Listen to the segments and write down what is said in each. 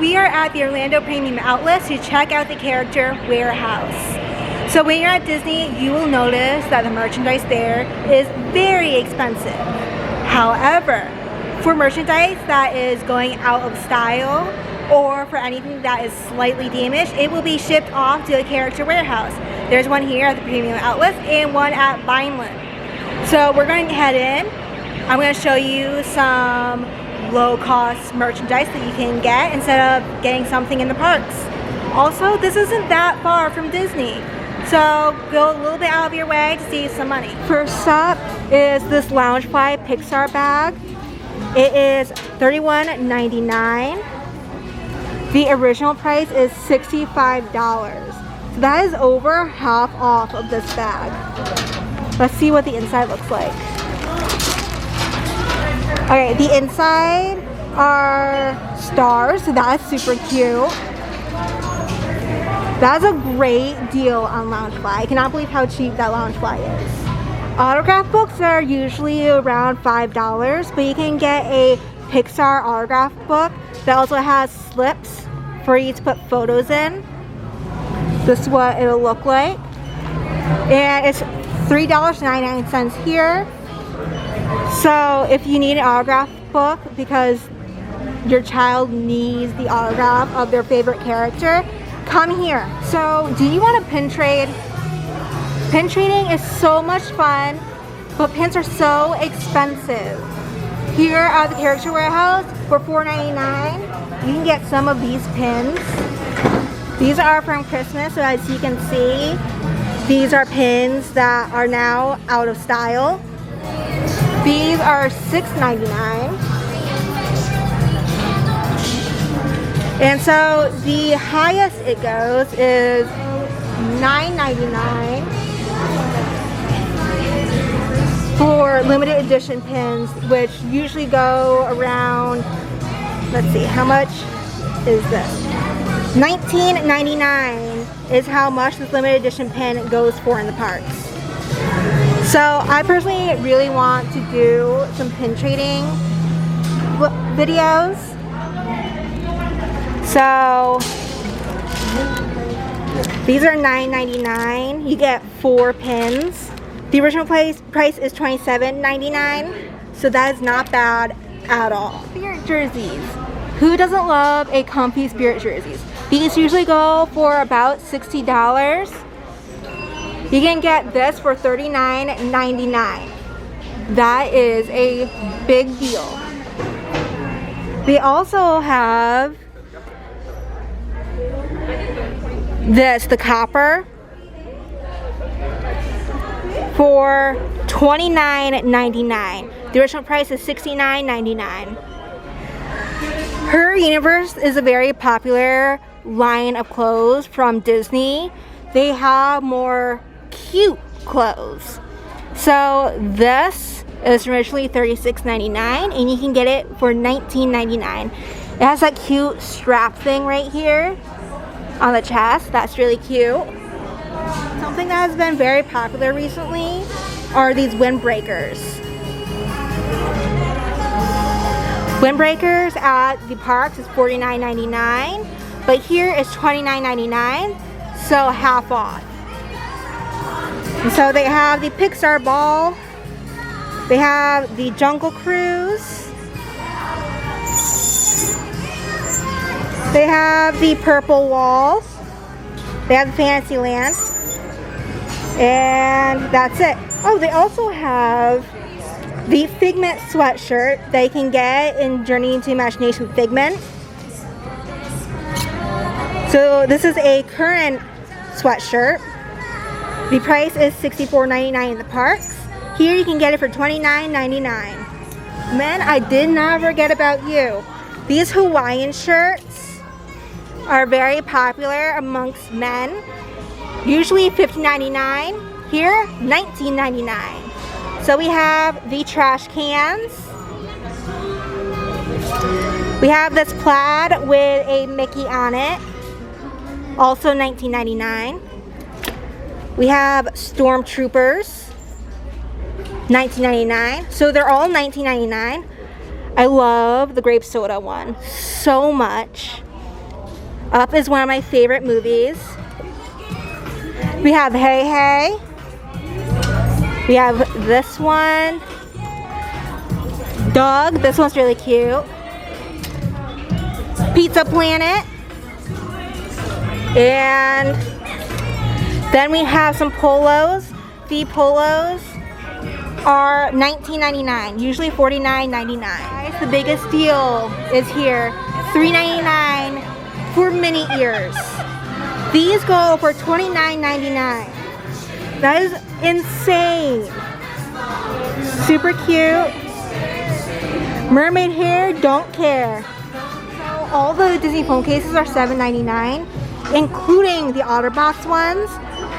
we are at the Orlando Premium Outlet to check out the character Wearhouse. So when you're at Disney, you will notice that the merchandise there is very expensive. However, for merchandise that is going out of style or for anything that is slightly damaged, it will be shipped off to the character Wearhouse. There's one here at the Premium Outlets and one at Vineland. So we're going to head in. I'm going to show you some low-cost merchandise that you can get instead of getting something in the parks. Also, this isn't that far from Disney, so go a little bit out of your way to save some money. First up is this Loungefly Pixar bag. It is $31.99. The original price is $65. So that is over half off of this bag. Let's see what the inside looks like. Okay, the inside are stars, so that's super cute. That's a great deal on Loungefly. I cannot believe how cheap that Loungefly is. Autograph books are usually around $5, but you can get a Pixar autograph book that also has slips for you to put photos in. This is what it'll look like. And it's $3.99 here. So if you need an autograph book because your child needs the autograph of their favorite character, come here. So do you want to pin trade? Pin trading is so much fun, but pins are so expensive. Here at the Character Wearhouse for $4.99, you can get some of these pins. These are from Christmas, so as you can see, these are pins that are now out of style. These are $6.99. And so the highest it goes is $9.99 for limited edition pins, which usually go around, let's see, how much is this? $19.99 is how much this limited edition pin goes for in the parks. So I personally really want to do some pin trading videos. So these are $9.99. You get 4 pins. The original price is $27.99. So that is not bad at all. Spirit jerseys. Who doesn't love a comfy Spirit jerseys? These usually go for about $60. You can get this for $39.99. That is a big deal. They also have this, the copper, for $29.99. The original price is $69.99. Her Universe is a very popular line of clothes from Disney. They have more cute clothes. So this is originally $36.99 and you can get it for $19.99. It has that cute strap thing right here on the chest. That's really cute. Something that has been very popular recently are these windbreakers. Windbreakers at the parks is $49.99, but here is $29.99, so half off. And so they have the Pixar ball, they have the Jungle Cruise, they have the purple walls, they have the Fantasyland, and that's it. Oh, they also have the Figment sweatshirt that you can get in Journey into Imagination with Figment. So this is a current sweatshirt. The price is $64.99 in the parks. Here you can get it for $29.99. Men, I did not forget about you. These Hawaiian shirts are very popular amongst men. Usually $15.99. Here, $19.99. So we have the trash cans. We have this plaid with a Mickey on it. Also $19.99. We have Stormtroopers. $19.99. So they're all $19.99. I love the grape soda one so much. Up is one of my favorite movies. We have Hey Hey. We have this one. Dog. This one's really cute. Pizza Planet. And then we have some polos. The polos are $19.99, usually $49.99. Guys, the biggest deal is here, $3.99 for mini ears. These go for $29.99. That is insane. Super cute. Mermaid hair, don't care. So all the Disney phone cases are $7.99, including the OtterBox ones.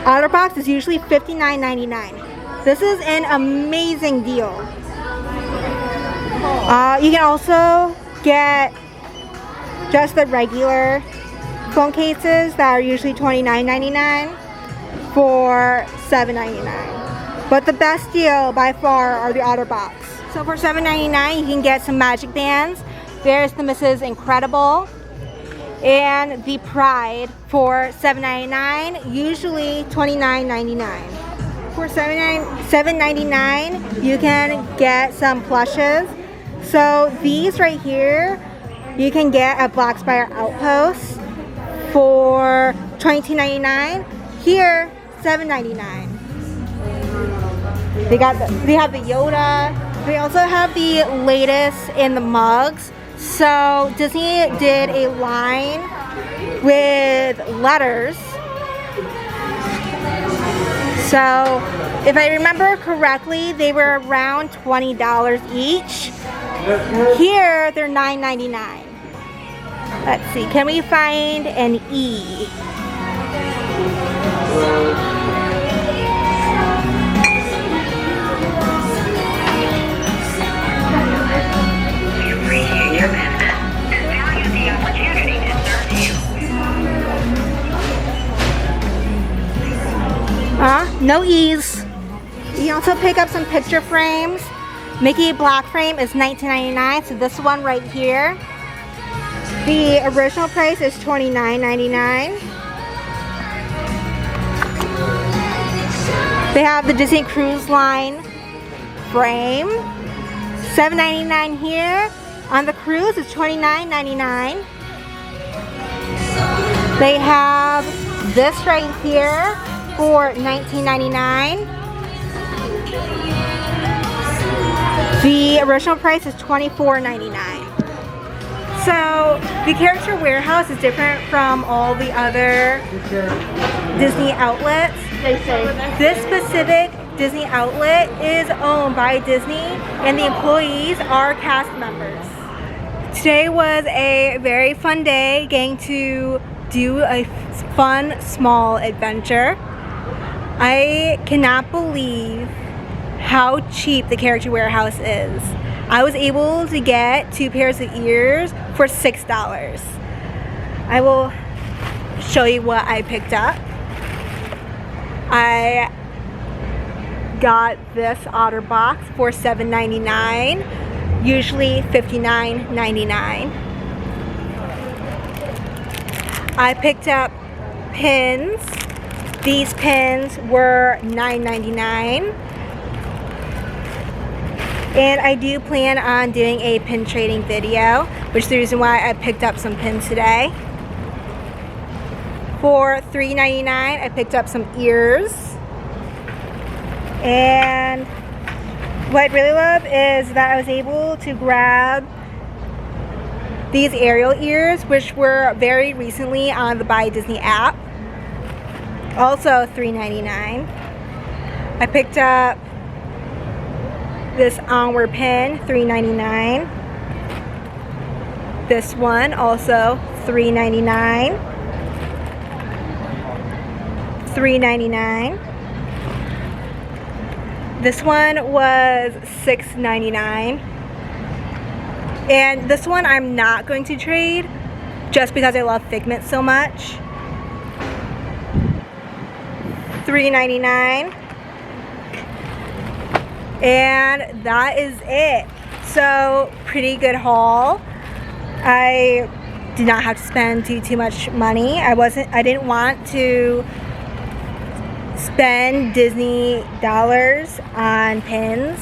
OtterBox is usually $59.99. This is an amazing deal. You can also get just the regular phone cases that are usually $29.99 for $7.99. But the best deal by far are the OtterBox. So for $7.99 you can get some magic bands. There's the Mrs. Incredible and the Pride for $7.99, usually $29.99. For $7.99 you can get some plushes. So these right here you can get at Black Spire Outpost for $22.99. Here, $7.99. They have the Yoda. They also have the latest in the mugs. So Disney did a line with letters. So if I remember correctly, they were around $20 each. Here they're $9.99. Let's see, can we find an E? No E's. You can also pick up some picture frames. Mickey Black frame is $19.99, so this one right here. The original price is $29.99. They have the Disney Cruise Line frame, $7.99 here. On the cruise, it's $29.99. They have this right here for $19.99. The original price is $24.99. So the character warehouse is different from all the other Disney outlets. This specific Disney outlet is owned by Disney and the employees are cast members. Today was a very fun day getting to do a fun small adventure. I cannot believe how cheap the character warehouse is. I was able to get 2 pairs of ears for $6. I will show you what I picked up. I got this OtterBox for $7.99, usually $59.99. I picked up pins. These pins were $9.99. And I do plan on doing a pin trading video, which is the reason why I picked up some pins today. For $3.99, I picked up some ears. And what I really love is that I was able to grab these Ariel ears, which were very recently on the Buy Disney app. Also $3.99. I picked up this Onward pin, $3.99. This one also $3.99. $3.99. This one was $6.99. And this one I'm not going to trade just because I love Figment so much. $3.99. And that is it. So pretty good haul. I did not have to spend too much money. I didn't want to spend Disney dollars on pins.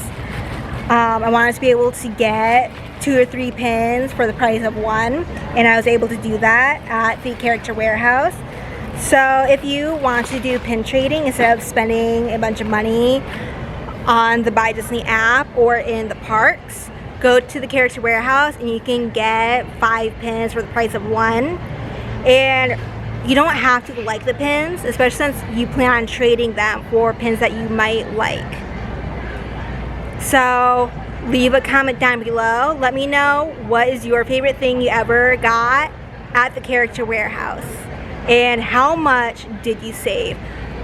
I wanted to be able to get 2 or 3 pins for the price of one, and I was able to do that at the Character Wearhouse. So if you want to do pin trading instead of spending a bunch of money on the Buy Disney app or in the parks, go to the Character Wearhouse and you can get 5 pins for the price of one. And you don't have to like the pins, especially since you plan on trading them for pins that you might like. So leave a comment down below. Let me know what is your favorite thing you ever got at the Character Wearhouse and how much did you save.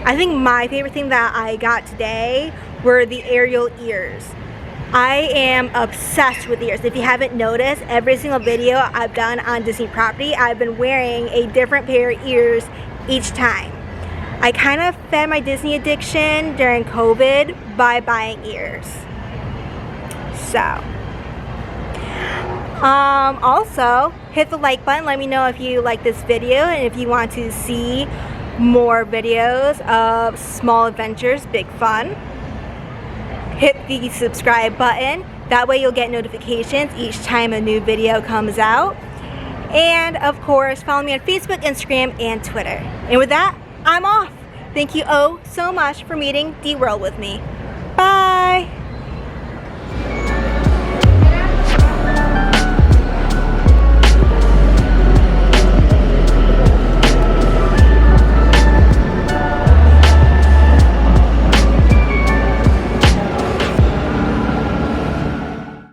I think my favorite thing that I got today were the Ariel ears. I am obsessed with ears. If you haven't noticed, every single video I've done on Disney property, I've been wearing a different pair of ears each time. I kind of fed my Disney addiction during COVID by buying ears. So, also hit the like button. Let me know if you like this video and if you want to see more videos of small adventures, big fun. Hit the subscribe button. That way you'll get notifications each time a new video comes out. And of course, follow me on Facebook, Instagram, and Twitter. And with that, I'm off. Thank you oh so much for meeting D-World with me. Bye.